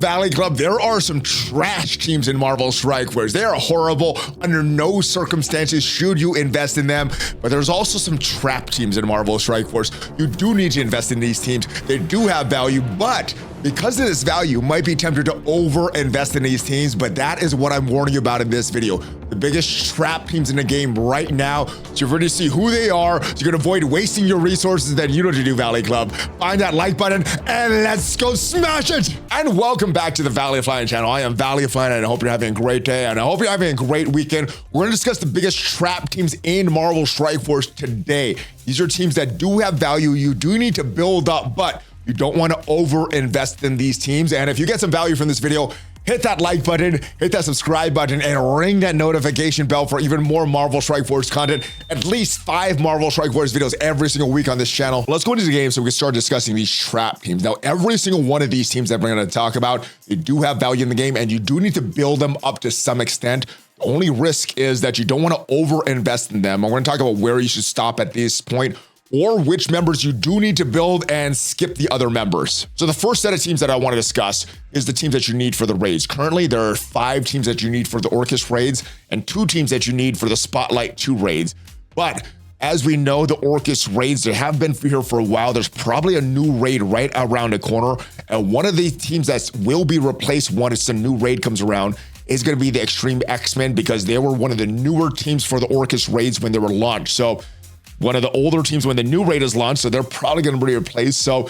Valley Club, there are some trash teams in Marvel Strike Force. They are horrible. Under no circumstances should you invest in them. But there's also some trap teams in Marvel Strike Force. You do need to invest in these teams. They do have value, but because of this value, you might be tempted to over-invest in these teams, but that is what I'm warning you about in this video. The biggest trap teams in the game right now. So you're ready to see who they are, so you can avoid wasting your resources that you know to do, Valley Club. Find that like button, and let's go smash it! And welcome back to the ValleyFlyin channel. I am ValleyFlyin, and I hope you're having a great day, and I hope you're having a great weekend. We're gonna discuss the biggest trap teams in Marvel Strike Force today. These are teams that do have value. You do need to build up, but you don't want to over-invest in these teams. And if you get some value from this video, hit that like button, hit that subscribe button, and ring that notification bell for even more Marvel Strike Force content. At least 5 Marvel Strike Force videos every single week on this channel. Let's go into the game so we can start discussing these trap teams. Now, every single one of these teams that we're going to talk about, they do have value in the game, and you do need to build them up to some extent. The only risk is that you don't want to over-invest in them. I'm going to talk about where you should stop at this point, or which members you do need to build and skip the other members. So the first set of teams that I want to discuss is the teams that you need for the raids. Currently, there are 5 teams that you need for the Orcus raids and 2 teams that you need for the Spotlight 2 raids. But as we know, the Orcus raids, they have been here for a while. There's probably a new raid right around the corner. And one of the teams that will be replaced once a new raid comes around is going to be the Extreme X-Men, because they were one of the newer teams for the Orcus raids when they were launched. So one of the older teams when the new raid is launched, so they're probably going to be replaced. So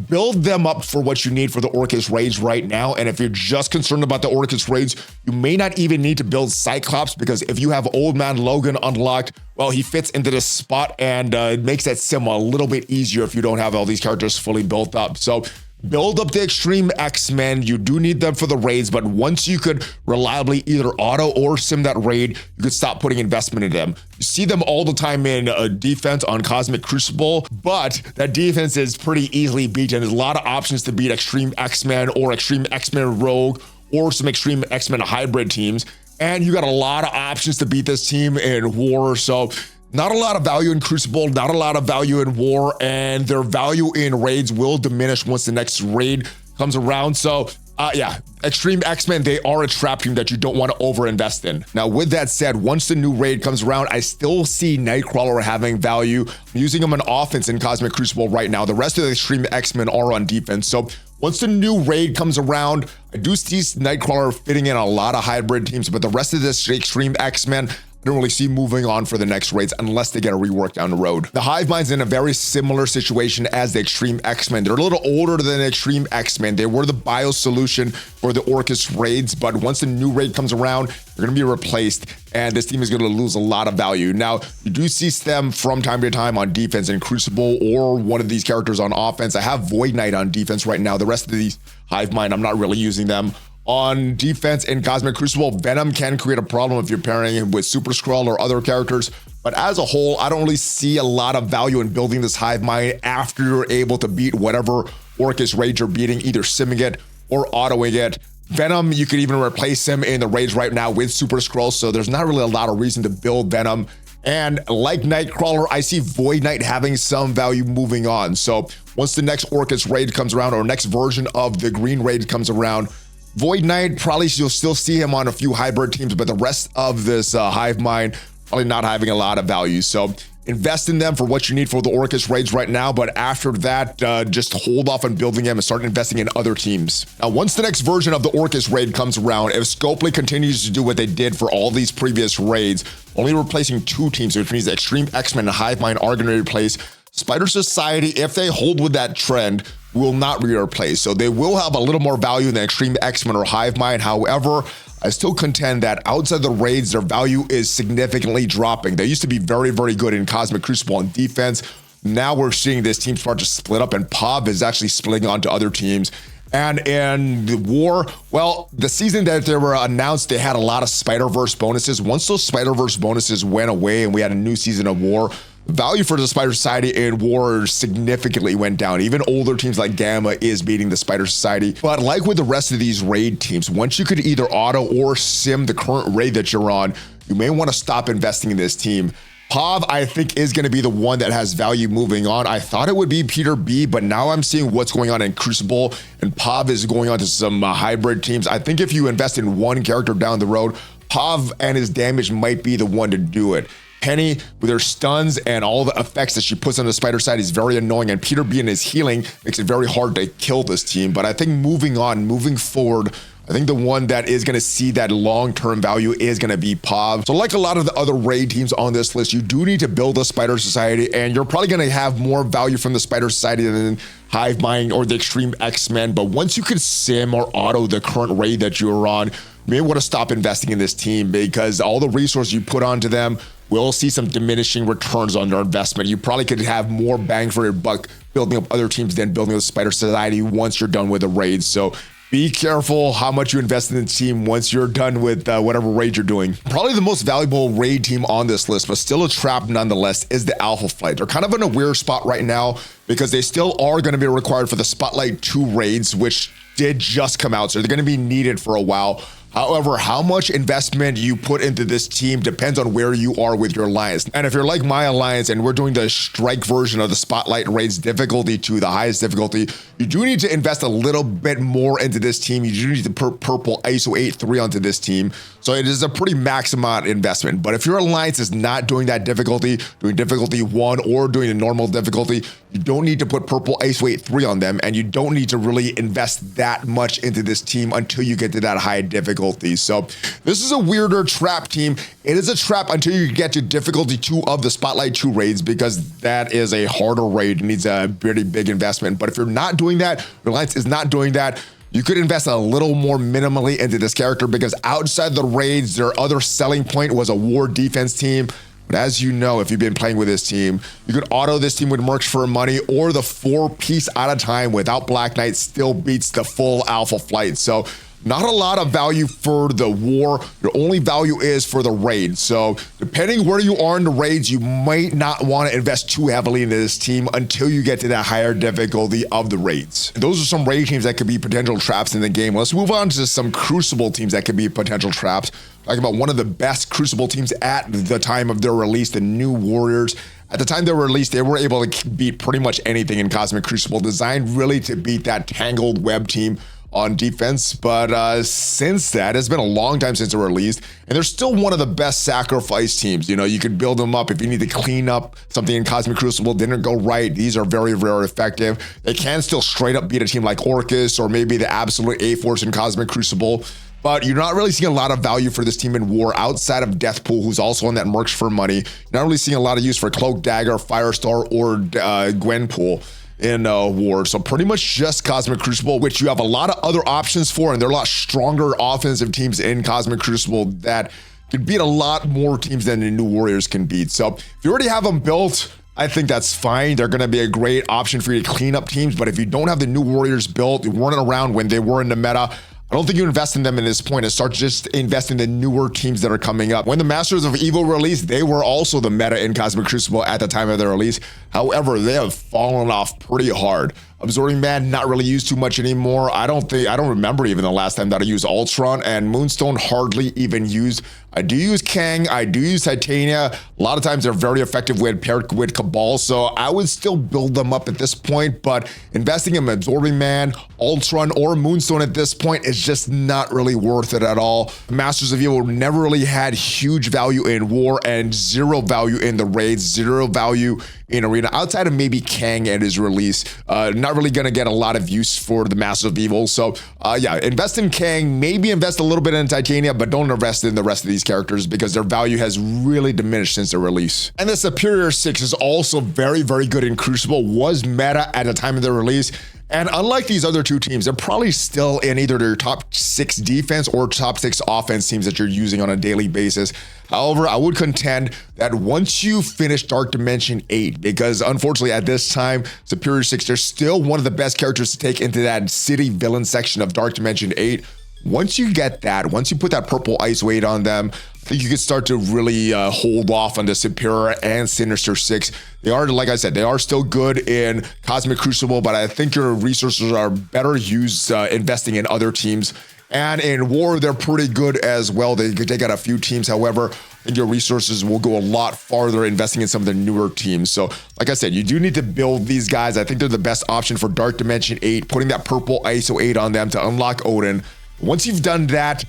build them up for what you need for the Orcus raids right now. And if you're just concerned about the Orcus raids, you may not even need to build Cyclops, because if you have Old Man Logan unlocked, well, he fits into this spot, and it makes that sim a little bit easier if you don't have all these characters fully built up. So build up the Extreme X-Men. You do need them for the raids, but once you could reliably either auto or sim that raid, you could stop putting investment in them. You see them all the time in defense on Cosmic Crucible, but that defense is pretty easily beaten. There's a lot of options to beat Extreme X-Men or Extreme X-Men Rogue or some Extreme X-Men hybrid teams. And you got a lot of options to beat this team in War. So not a lot of value in Crucible, not a lot of value in War, and their value in raids will diminish once the next raid comes around. So yeah, Extreme X-Men, they are a trap team that you don't want to over-invest in. Now, with that said, once the new raid comes around, I still see Nightcrawler having value. I'm using him on offense in Cosmic Crucible right now. The rest of the Extreme X-Men are on defense. So once the new raid comes around, I do see Nightcrawler fitting in a lot of hybrid teams, but the rest of this Extreme X-Men, I don't really see moving on for the next raids unless they get a rework down the road. The Hivemind's in a very similar situation as the Extreme X-Men. They're a little older than the Extreme X-Men. They were the bio solution for the Orcus raids, but once the new raid comes around, they're going to be replaced, and this team is going to lose a lot of value. Now, you do see them from time to time on defense in Crucible or one of these characters on offense. I have Void Knight on defense right now. The rest of these Hivemind, I'm not really using them. On defense in Cosmic Crucible, Venom can create a problem if you're pairing him with Super Skrull or other characters. But as a whole, I don't really see a lot of value in building this Hivemind after you're able to beat whatever Orcus raid you're beating, either simming it or autoing it. Venom, you could even replace him in the raids right now with Super Skrull, so there's not really a lot of reason to build Venom. And like Nightcrawler, I see Void Knight having some value moving on. So once the next Orcus raid comes around, or next version of the Green raid comes around, Void Knight, probably you'll still see him on a few hybrid teams, but the rest of this Hivemind probably not having a lot of value. So invest in them for what you need for the Orcus raids right now, but after that, just hold off on building them and start investing in other teams. Now, once the next version of the Orcus raid comes around, if Scopely continues to do what they did for all these previous raids, only replacing 2 teams, which means the Extreme X-Men and Hivemind are going to replace. Spider Society, if they hold with that trend, will not be replaced. So they will have a little more value than Extreme X-Men or Hivemind. However, I still contend that outside the raids, their value is significantly dropping. They used to be very, very good in Cosmic Crucible on defense. Now we're seeing this team start to split up, and POV is actually splitting onto other teams. And in the War, well, the season that they were announced, they had a lot of Spider-Verse bonuses. Once those Spider-Verse bonuses went away and we had a new season of War, the value for the Spider Society in War significantly went down. Even older teams like Gamma is beating the Spider Society. But like with the rest of these raid teams, once you could either auto or sim the current raid that you're on, you may want to stop investing in this team. Pav, I think, is going to be the one that has value moving on. I thought it would be Peter B, but now I'm seeing what's going on in Crucible, and Pav is going on to some hybrid teams. I think if you invest in one character down the road, Pav and his damage might be the one to do it. Penny, with her stuns and all the effects that she puts on the spider side, is very annoying, and Peter B and his healing makes it very hard to kill this team. But I think moving forward, I think the one that is going to see that long-term value is going to be Pav. So like a lot of the other raid teams on this list, you do need to build a Spider Society, and you're probably going to have more value from the Spider Society than Hivemind or the Extreme XMen. But once you can sim or auto the current raid that you're on, you may want to stop investing in this team, because all the resources you put onto them will see some diminishing returns on their investment. You probably could have more bang for your buck building up other teams than building a Spider Society once you're done with the raid. So be careful how much you invest in the team once you're done with whatever raid you're doing. Probably the most valuable raid team on this list, but still a trap nonetheless, is the Alpha Flight. They're kind of in a weird spot right now because they still are going to be required for the Spotlight 2 raids, which did just come out, so they're going to be needed for a while. However, how much investment you put into this team depends on where you are with your alliance. And if you're like my alliance and we're doing the strike version of the Spotlight raids difficulty to the highest difficulty, you do need to invest a little bit more into this team. You do need to put purple ISO 8-3 onto this team. So it is a pretty max amount investment. But if your alliance is not doing that difficulty, doing difficulty 1 or doing the normal difficulty, you don't need to put purple ISO 8-3 on them, and you don't need to really invest that much into this team until you get to that high difficulty. So this is a weirder trap team. It is a trap until you get to difficulty 2 of the Spotlight 2 raids, because that is a harder raid. It needs a pretty big investment. But if you're not doing that, your alliance is not doing that, you could invest a little more minimally into this character, because outside the raids, their other selling point was a war defense team. But as you know, if you've been playing with this team, you could auto this team with mercs for money, or the 4-piece at a time without Black Knight still beats the full Alpha Flight. So not a lot of value for the war. Your only value is for the raid. So depending where you are in the raids, you might not want to invest too heavily into this team until you get to that higher difficulty of the raids. And those are some raid teams that could be potential traps in the game. Let's move on to some Crucible teams that could be potential traps. Talking about one of the best Crucible teams at the time of their release, the New Warriors. At the time they were released, they were able to beat pretty much anything in Cosmic Crucible, designed really to beat that Tangled Web team on defense. But since that, it's been a long time since they were released, and they're still one of the best sacrifice teams. You know, you could build them up if you need to clean up something in Cosmic Crucible didn't go right. These are very, very effective. They can still straight up beat a team like Orcus or maybe the Absolute A-Force in Cosmic Crucible. But you're not really seeing a lot of value for this team in War outside of Deathpool, who's also on that mercs for money. You're not really seeing a lot of use for Cloak Dagger, Firestar, or Gwenpool in War. So pretty much just Cosmic Crucible, which you have a lot of other options for, and there are a lot stronger offensive teams in Cosmic Crucible that could beat a lot more teams than the New Warriors can beat. So if you already have them built, I think that's fine. They're going to be a great option for you to clean up teams. But if you don't have the New Warriors built, you weren't around when they were in the meta, I don't think you invest in them at this point and start just investing in the newer teams that are coming up. When the Masters of Evil released, they were also the meta in Cosmic Crucible at the time of their release. However, they have fallen off pretty hard. Absorbing Man, not really used too much anymore. I don't remember even the last time that I used Ultron, and Moonstone hardly even used. I do use Kang, I do use Titania. A lot of times they're very effective when paired with Cabal, so I would still build them up at this point, but investing in Absorbing Man, Ultron, or Moonstone at this point is just not really worth it at all. Masters of Evil never really had huge value in War and zero value in the raids, zero value in Arena, outside of maybe Kang at his release. Not really gonna get a lot of use for the Masters of Evil. So yeah, invest in Kang, maybe invest a little bit in Titania, but don't invest in the rest of these characters because their value has really diminished since their release. And the Superior 6 is also very, very good in Crucible, was meta at the time of their release. And unlike these other two teams, they're probably still in either their top 6 defense or top 6 offense teams that you're using on a daily basis. However, I would contend that once you finish Dark Dimension 8, because unfortunately at this time, Superior 6, they're still one of the best characters to take into that city villain section of Dark Dimension 8. Once you get that, once you put that purple ice weight on them, I think you can start to really hold off on the Superior and Sinister Six. They are, like I said, they are still good in Cosmic Crucible, but I think your resources are better used investing in other teams. And in War, they're pretty good as well. They could take out a few teams. However, I think your resources will go a lot farther investing in some of the newer teams. So, like I said, you do need to build these guys. I think they're the best option for Dark Dimension 8, putting that purple ISO 8 on them to unlock Odin. Once you've done that,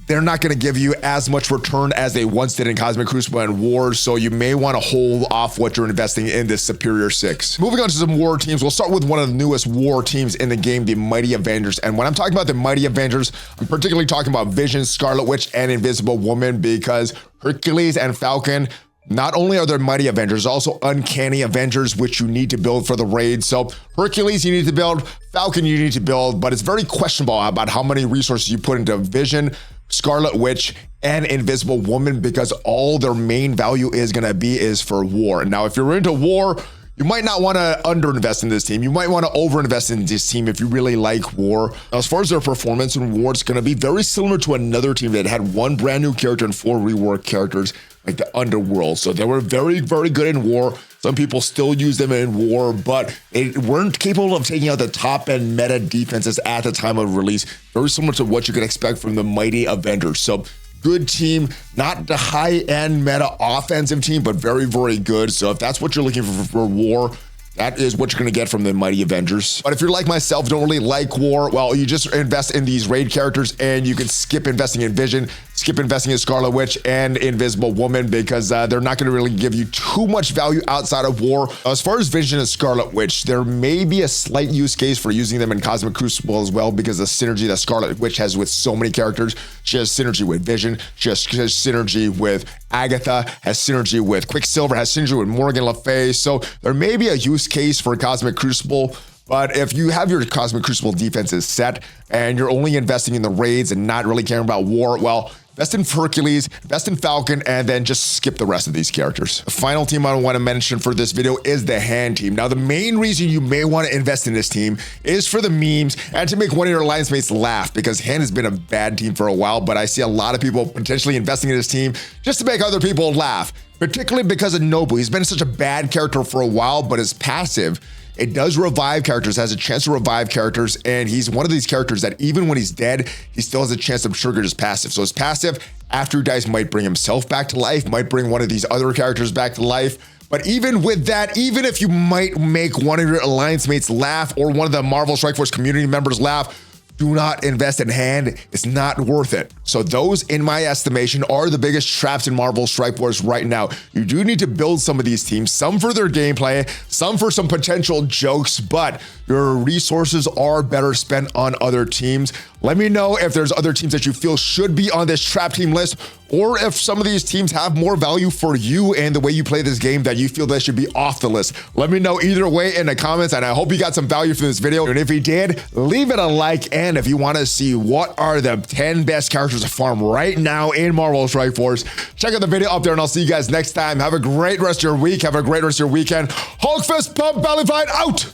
they're not going to give you as much return as they once did in Cosmic Crucible and War, so you may want to hold off what you're investing in this Superior Six. Moving on to some War teams, we'll start with one of the newest War teams in the game, the Mighty Avengers. And when I'm talking about the Mighty Avengers, I'm particularly talking about Vision, Scarlet Witch, and Invisible Woman, because Hercules and Falcon, not only are there Mighty Avengers, also Uncanny Avengers, which you need to build for the raid. So Hercules you need to build, Falcon you need to build, but it's very questionable about how many resources you put into Vision, Scarlet Witch, and Invisible Woman, because all their main value is going to be is for War. Now, if you're into War, you might not want to underinvest in this team. You might want to overinvest in this team if you really like War. Now, as far as their performance in War, it's going to be very similar to another team that had one brand new character and 4 reworked characters, like the Underworld. So they were very, very good in War. Some people still use them in War, but they weren't capable of taking out the top end meta defenses at the time of release. Very similar to what you could expect from the Mighty Avengers. So good team, not the high end meta offensive team, but very, very good. So if that's what you're looking for War, that is what you're going to get from the Mighty Avengers. But if you're like myself, don't really like War, well, you just invest in these raid characters and you can skip investing in Vision, skip investing in Scarlet Witch and Invisible Woman, because they're not going to really give you too much value outside of War. As far as Vision and Scarlet Witch, there may be a slight use case for using them in Cosmic Crucible as well, because the synergy that Scarlet Witch has with so many characters. She has synergy with Vision, she has synergy with Agatha, has synergy with Quicksilver, has synergy with Morgan Le Fay. So there may be a use case for Cosmic Crucible. But if you have your Cosmic Crucible defenses set and you're only investing in the raids and not really caring about War, well, invest in Hercules, invest in Falcon, and then just skip the rest of these characters. The final team I want to mention for this video is the Hand team. Now, the main reason you may want to invest in this team is for the memes and to make one of your alliance mates laugh, because Hand has been a bad team for a while, but I see a lot of people potentially investing in this team just to make other people laugh, particularly because of Nobu. He's been such a bad character for a while, but his passive, it does revive characters, has a chance to revive characters, and he's one of these characters that even when he's dead, he still has a chance to trigger his passive. So his passive, after he dies, might bring himself back to life, might bring one of these other characters back to life. But even with that, even if you might make one of your alliance mates laugh or one of the Marvel Strike Force community members laugh, do not invest in Hand. It's not worth it. So those, in my estimation, are the biggest traps in Marvel Strike Force right now. You do need to build some of these teams, some for their gameplay, some for some potential jokes, but your resources are better spent on other teams. Let me know if there's other teams that you feel should be on this trap team list, or if some of these teams have more value for you and the way you play this game that you feel they should be off the list. Let me know either way in the comments, and I hope you got some value from this video. And if you did, leave it a like. And if you want to see what are the 10 best characters to farm right now in Marvel Strike Force, check out the video up there, and I'll see you guys next time. Have a great rest of your week. Have a great rest of your weekend. Hulk Fist Pump ValleyFlyin out!